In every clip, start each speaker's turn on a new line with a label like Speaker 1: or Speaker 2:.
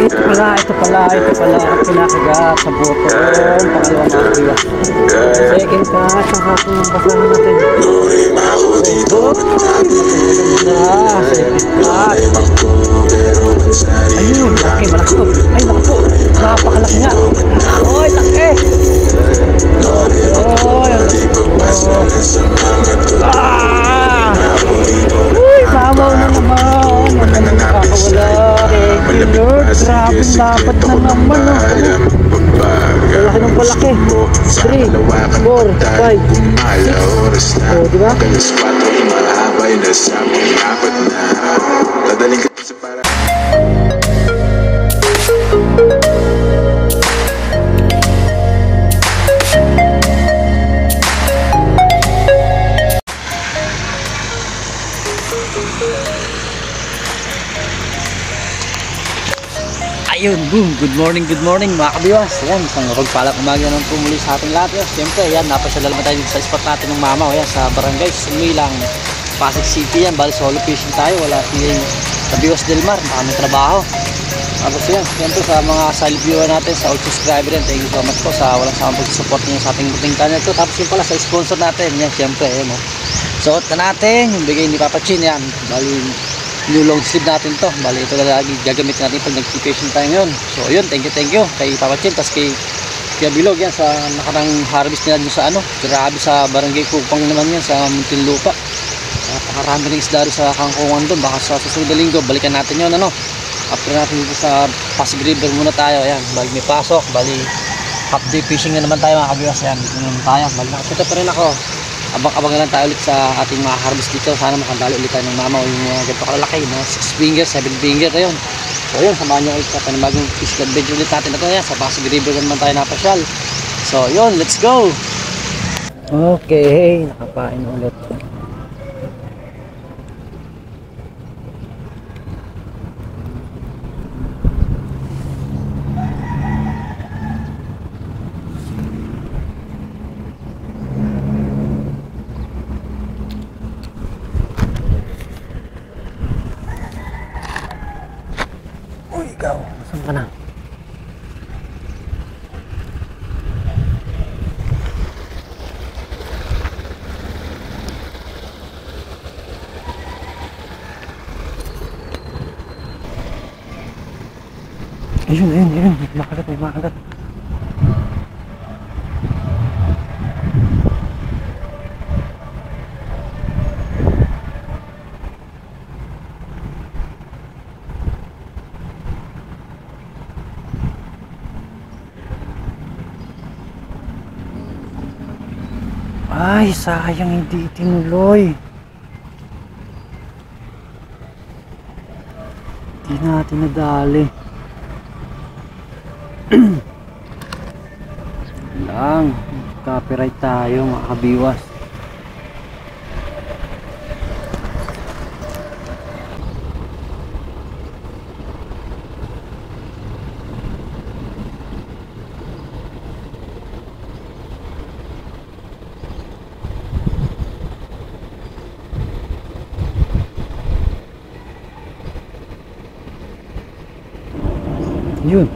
Speaker 1: Ito pala ang kinakagat sa botong pangalawang makakaliwa. Second catch ang hapon ng basahan natin. Second catch. Ayun, malaki to. Ay, naku po, napakalaki nga. Oy, laki. Uy, sabaw na naman. Nakakawala. Thank you, Lord. Grabe, dapat na naman. Malaki ng palaki. 3, 4, 5, 6. O, diba? Ayun, boom! Good morning mga kabiwas. Ayan, isang mapagpalang umaga ng pumuli sa ating lahat. Siyempre, ayan, napasyal naman tayo dito sa spot natin ng mama. Ayan, sa barangay Sumilang, Pasig City. Yan, bali solo fishing tayo. Wala si Kabiwas Del Mar, maraming trabaho. Tapos yan, siyempre sa mga silent viewer natin, sa old subscriber yan, thank you so much po sa walang samang pag-support niyo sa ating buting channel to. Tapos yun pala sa sponsor natin, yan, siyempre, ayan o. Suot na natin, yung bigay ni Papa Chin, yan. Bali, new long sleeve natin to. Bali ito na lagi gagamitin natin pag nag-fishing tayo ngayon. So yun, thank you kay Papa Chin, tas kay Kuya Bilog yan sa nakarang harvest nila dun sa ano, grabe sa barangay Kupang naman yan sa Muntinlupa. Napakarami ng isda sa kangkungan doon. Baka sa susunod na linggo balikan natin yun ano. After natin dito sa Pasig River muna tayo. Ayan, bali may pasok, bali half day fishing na naman tayo mga kabiwas. Ayan, dito naman tayo, bali nakasita pa rin ako. Abang-abang lang tayo ulit sa ating mga harvest dito. Sana makandali ulit tayo ng mama o yung mga ganito kalalaki, mga 6 finger, 7 finger na yun. So yun, samahan nyo ulit sa panibagong fish adventure ulit natin. Ito yan, sa Pasig River naman tayo napasyal. So yun, let's go! Okay, nakapain ulit. Ikaw, saan ka na? Ayun, may makagat. Ay, sayang hindi itinuloy. Hindi natin nadali. Lang, copyright tayo mga kabiwas. Yun.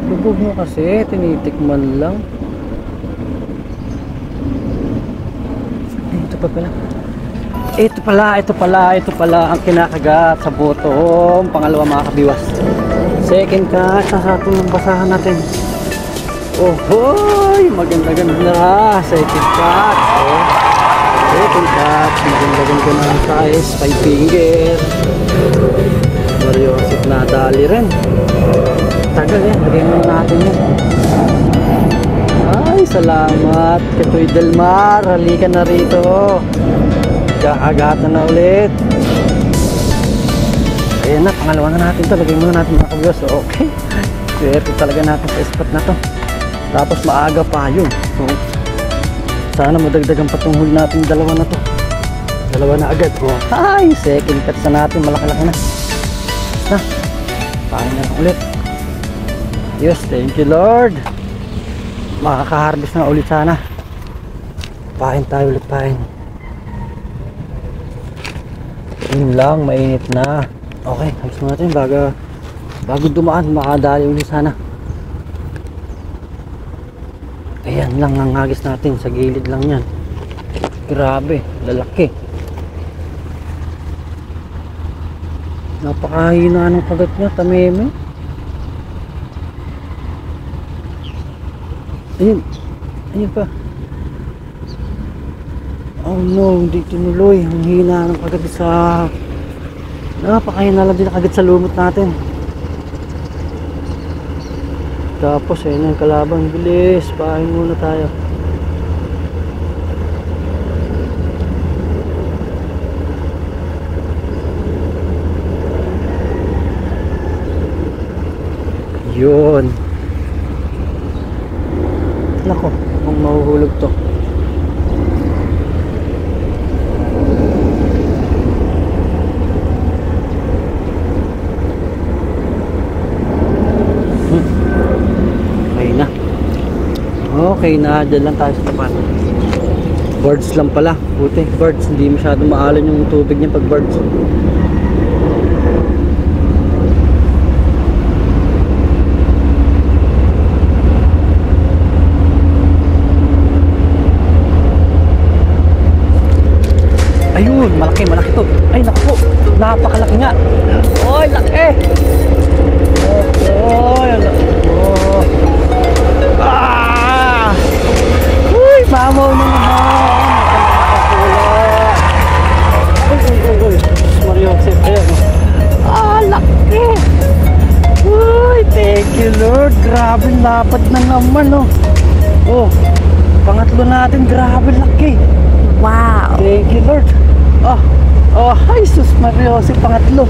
Speaker 1: Lubog mo kasi, tinitikman lang. Ito pala ang kinakagat sa bottom pangalawang mga kabiwas. Second catch sa ating basahan natin. Oh boy, maganda na. Second catch. Second catch, maganda na ang size, 5 finger. Mariosip na dali rin. Tagal yan, lagay mo natin yan. Ay, salamat Katoy Del Mar, halika na rito. Kaagatan na ulit. Ayan na, pangalawa na natin to. Lagay muna natin mga kabiwas. Okay, swerte talaga natin sa spot na to. Tapos maaga pa yun. So sana madagdagan pa itong huli natin dalawa na to. Dalawa na agad. Oh, ay, second catch na natin. Malaki-laki na. Na, paano na ulit. Yes, thank you Lord. Makaka-harvest na ulit sana. pain tayo ulit, pain. Yun lang, mainit na. Okay, ayos mo natin bago dumaan, makadali ulit sana. Ayan lang ang hagis natin, sa gilid lang yan. Grabe, lalaki. Napakahina ng kagat niya, tameme. Ayun pa. Oh no, hindi tinuloy. Ang hina ng kagat sa... Napakahina lang din ang kagat sa lumot natin. Tapos ayun yung kalaban. Bilis, pahin muna tayo. Yun. Nako, kung mahuhulog to. Okay na. Okay na, dyan lang tayo sa tapat. Birds lang pala. Buti, birds. Hindi masyado maalon yung tubig niya pag birds. Ayun, malaki to. Ay, naku po. Napakalaki nga. Oy, laki. Oy, laki po. Ah! Uy, mamaw na naman. Uy. Mario, safe. Ayan. Ah, laki. Uy, thank you, Lord. Grabe, lapad na naman, oh. Oh, pangatlo natin. Grabe, laki. Wow. Thank you, Lord. Oh, ay, sus Mario, si pangatlo.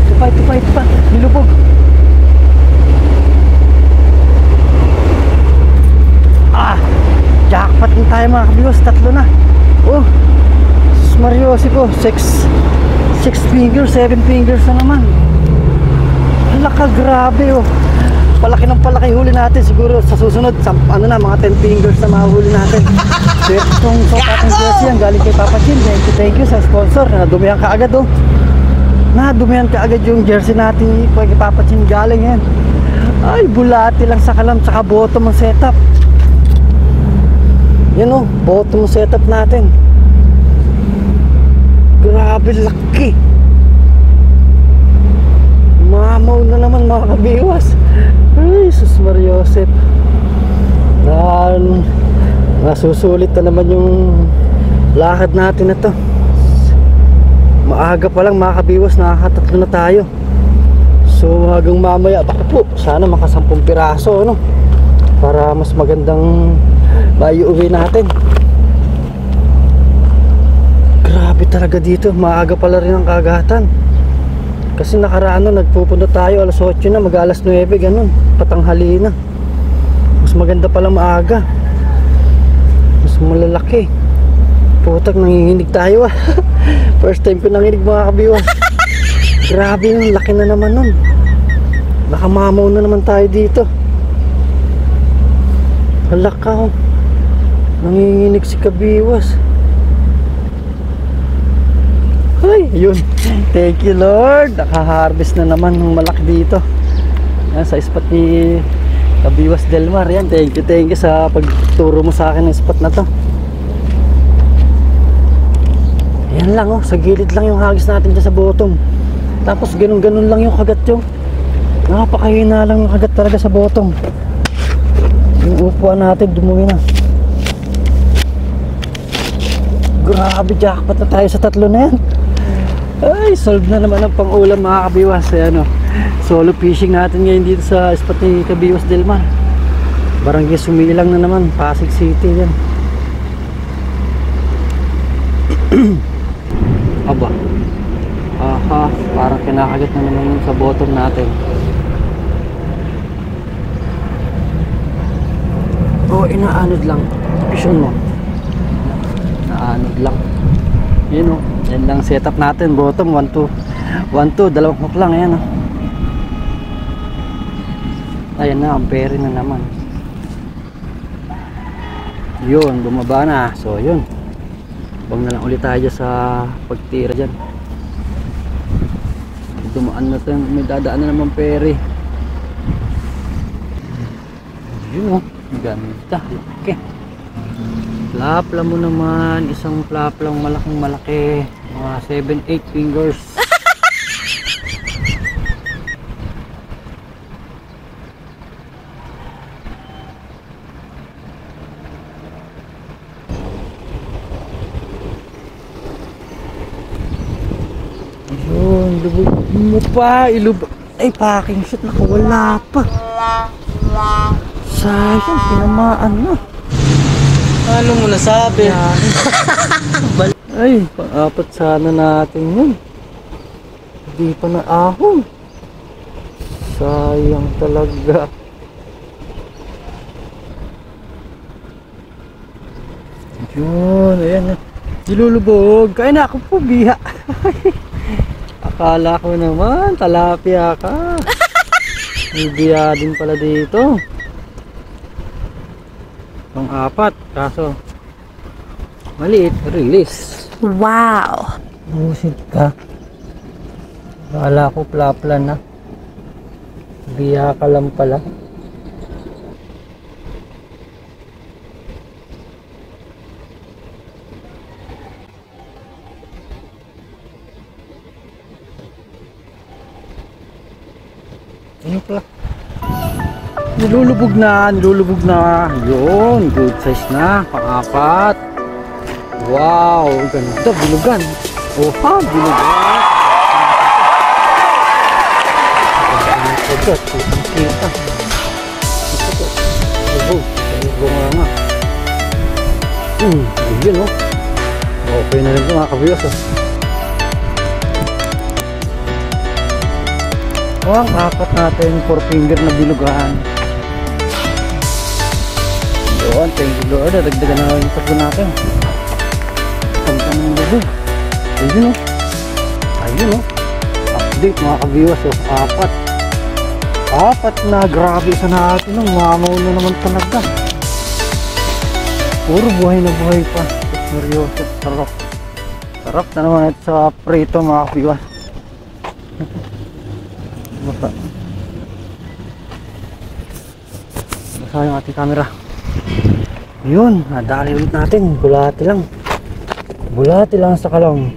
Speaker 1: Tupay pa. Nilubog. Jackpot na tayo mga kabiwas. Tatlo na. Oh, sus Mario, si ko. 6 fingers, 7 fingers na naman. Laka, grabe, oh. Palaki ng palaki huli natin. Siguro sa susunod, mga 10 fingers na mahuli natin. So itong sukat ng jersey yan galing kay Papa Chin. Thank you sa sponsor. Nadumihan ka agad, oh. Nadumihan ka agad yung jersey natin kay Papa Chin galing yan. Ay, bulati lang sa kalam. Tsaka bottom ang setup. Yan, oh, bottom ang setup natin. Grabe, laki. Mamaw na naman mga kabiwas. Ay, sus Mariosep. Nasusulit na naman yung lakad natin na to. Maaga pa lang mga kabiwas, nakakatatlo na tayo. So hanggang mamaya, baka po sana maka 10 piraso, ano, para mas magandang maiuwi natin. Grabe talaga dito, maaga pala rin ang kagatan. Kasi nakaraan nagpupunta tayo alas 8 na, mag alas 9, ganun, patanghali na. Mas maganda pala maaga, mas malalaki. Putak, nanginginig tayo, ah. First time ko nanginig mga kabiwas. Grabe yung laki na naman nun. Nakamamaw na naman tayo dito. Halaka, oh. Nanginginig si kabiwas. Ay, yun. Thank you, Lord. Nakaharvest na naman ng malaki dito. Yan, sa spot ni Kabiwas Delmar. Yan, thank you sa pagturo mo sa akin ng spot na to. Yan lang, oh. Sa gilid lang yung hagis natin dyan sa bottom. Tapos ganun lang yung kagat yung. Napakahina lang yung kagat talaga sa bottom. Yung upuan natin dumuwi na. Grabe, jackpot na tayo sa tatlo na yan. Ay, solve na naman ang pang-ulam mga kabiwas. Ayan, oh. Solo fishing natin ngayon dito sa spot ni Kabiwas Delmar. Barangay Sumilang na naman, Pasig City yan. Aba. Aha, parang kinakagat na naman yun sa bottom natin. Oh, inaanod lang. Vision mo. Inaanod lang. Yun, oh. Yan lang setup natin, bottom 1-2, dalawang hook lang. Ayan, oh. Ayan na, ampere na naman. Yun, bumaba na. So yun, bang na lang ulit tayo sa pagtira dyan. Dumaan na tayo, may dadaan na naman peri. Yun, ganda. Okay, plapla mo naman, isang plaplang malaking malaki, mga 7-8 fingers. Yun, lubog mo pa, ilubog. Ay, packing shot, nakawala pa. Sayang, tinamaan na.
Speaker 2: Ano mo nasabi?
Speaker 1: Ay, pang-apat sana natin yun. Hindi pa na ahon. Sayang talaga. Yun, ayan na. Dilulubog. Kaya na ako po, biha. Akala ko naman, talapia ka. May biya din pala dito. Pang-apat, kaso maliit, release.
Speaker 3: Wow!
Speaker 1: Busit ka. Akala ko plapla na. Biya ka lang pala. Ano pala? Nilulubog na, nilulubog na. Yun, good size na. Pang-apat. Wow, ganda, bilugan. Oha, bilugan. Agad, kita. Lubog nga. Yun o. Okay na rin ito mga kabiyos. Ang apat natin 4 finger na bilugan. Doon, thank you Lord. Dagdagan na yung pagdo natin. Kanta ng lubog. Ayun o. Ayun o. Update mga kabiwas o. Apat na, grabe sa natin. Mamaw na naman talaga. Puro buhay na buhay pa. Seryoso, sarap. Sarap na naman ito sa prito mga kabiwas. Basa yung ating camera. Yun, nadali ulit natin. Bulati lang sa kalong.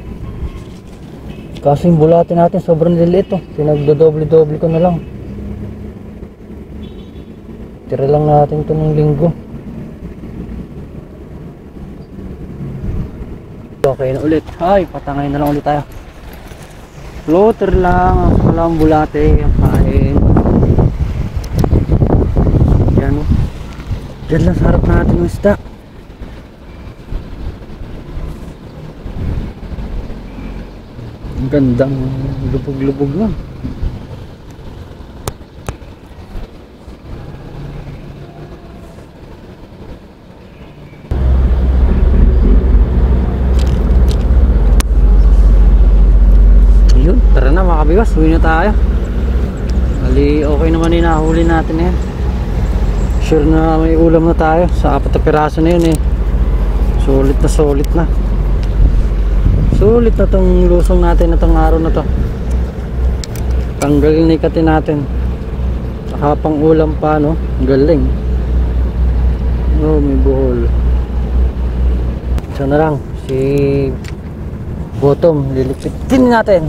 Speaker 1: Kasi yung bulati natin sobrang liliit oh. Pinagdodoble-doble ko na lang. Tira lang natin ito ng linggo. Okay na ulit. Ay, patangay na lang ulit tayo. Floater lang. Walang bulate. Ang kain. Yan o. Diyan lang sa harap natin ng isda. Ang gandang lubog-lubog lang. Yun, tara na mga kabiwas, uwi na tayo. Bali, okay naman yung nahuli natin yan. Sure na may ulam na tayo sa 4 na piraso na yun eh. Sulit na. Sulit na tong lusong natin na tong araw na to. Tanggalin na ikatin natin. Saka pang ulam pa no. Galing. Oh, may buhol. Ito na lang. Si bottom. Lilipitin natin.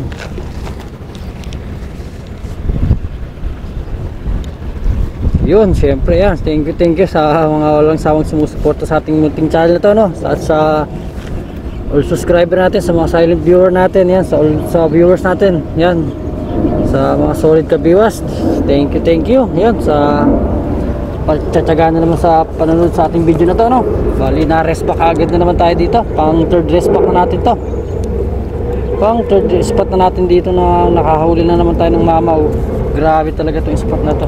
Speaker 1: Yun, syempre yan. Thank you sa mga walang sawang sumusuporta sa ating munting channel na to no. At sa all subscriber natin, sa mga silent viewer natin, yan, sa viewers natin, yan, sa mga solid kabiwas, thank you, yan, sa pagtsatsaga na naman sa panonood sa ating video na to no. Bali na rest back agad na naman tayo dito, pang third rest back na natin to, pang third spot na natin dito na nakahuli na naman tayo ng mamaw. Grabe talaga itong spot na to.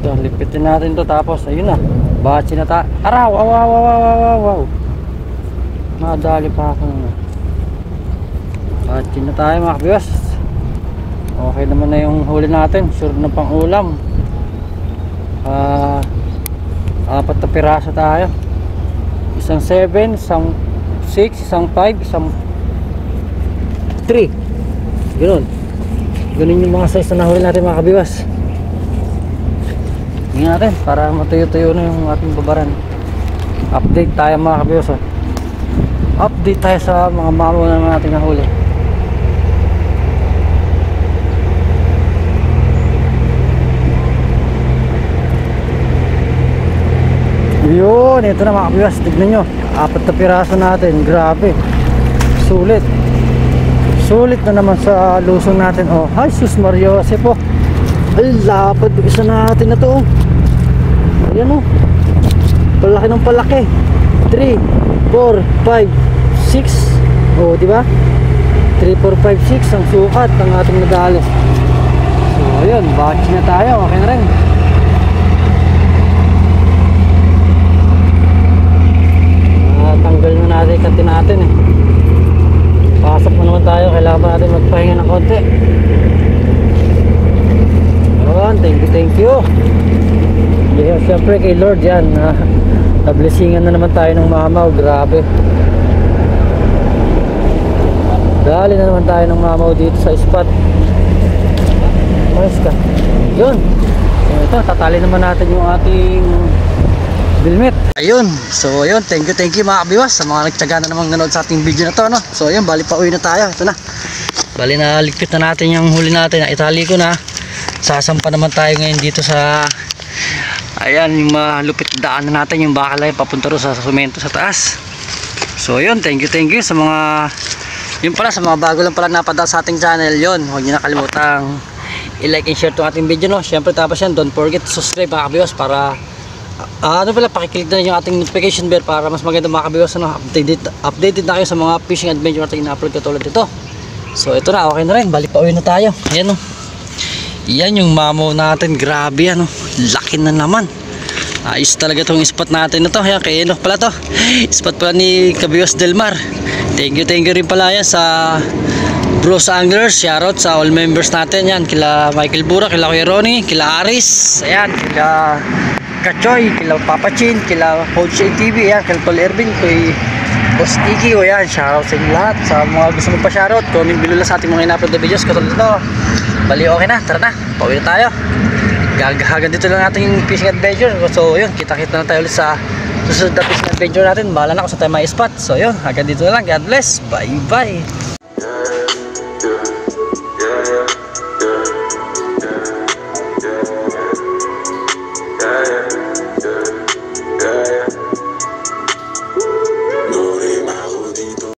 Speaker 1: Ito, lipitin natin to, tapos ayun na, bachi na tayo. Araw, wow. Madali pa ako. Bachi na tayo mga kabiwas. Okay naman na yung huli natin, sure na pang ulam. Apat na piraso tayo. Isang 7, isang 6, isang 5, isang 3. Ganun. Ganun yung mga size na nahuli natin mga kabiwas. Tingnan natin para matuyo-tuyo na yung ating babaran. Update tayo mga kabiwas. Update tayo sa mga mamo na natin nahuli. Yun, ito na mga kabiwas. Tignan nyo, apat na piraso natin. Grabe, sulit. Sulit na naman sa lusong natin. Oh, hi sus Mario Jose po. Ay, lapad isa natin na to. Ayan oh, palaki ng palaki. 3, 4, 5, 6. Oh, diba? 3, 4, 5, 6 ang sukat ng ating nadali. So, ayun, batch na tayo. Okay na rin. Tanggal na natin yung kati natin eh. Pasok mo naman tayo. Kailangan pa natin magpahinga ng konti. Ayun, thank you. Yeah, siyempre kay Lord yan. Nablessingan na naman tayo ng mamaw. Grabe. Dali na naman tayo ng mamaw dito sa spot. Nice ka. Yun. So, ito, tatali naman natin yung ating bilmet. Ayun. So ayun, thank you mga kabiwas sa mga nagtyaga na namang nanood sa ating video na to, no? So ayun, bali pa uwi na tayo. Ito na. Bali na ligpit na natin yung huli natin. Itali ko na. Sasampa naman tayo ngayon dito sa ayan, yung malupit daan na natin, yung bakalay papunta ro sa semento sa taas. So ayun, thank you sa mga yun pala, sa mga bago lang pala napadaan sa ating channel. Yun, huwag niyo nakalimutang i-like and share itong ating video, no? Siyempre tapos yan, don't forget to subscribe mga kabiwas para ano pala, pakiclick na yung ating notification bell para mas maganda mga kabiwas, ano, updated na kayo sa mga fishing adventure natin na-upload katulad ito. So ito na, okay na rin, balik pa uwi na tayo. Ayan o, yan yung mamaw natin. Grabe yan o, laki na naman. Ayos talaga itong spot natin na to. Ayan, kay Enoch pala to, spot pala ni Kabiwas Delmar. Thank you rin pala yan sa Bros Anglers. Shoutout sa all members natin yan, kila Michael Bura, kila Kuya Ronnie, kila Aris, ayan, kila Kachoy, kila Papa Chin, kila Coach TV, yan, kila Tol Ervin, kay Boss Tiki, o yan, shoutout sa inyo lahat. Sa mga gusto magpa-shoutout, comment below lang sa ating mga in-upload na videos katulad ito. Bali, okay na, tara na, pauwi na tayo. Gagahagan dito lang natin yung fishing adventure. So yun, kita-kita na tayo ulit sa susunod na fishing adventure natin. Bahala na kung sa tayo may spot. So yun, hanggang dito na lang. God bless, bye bye.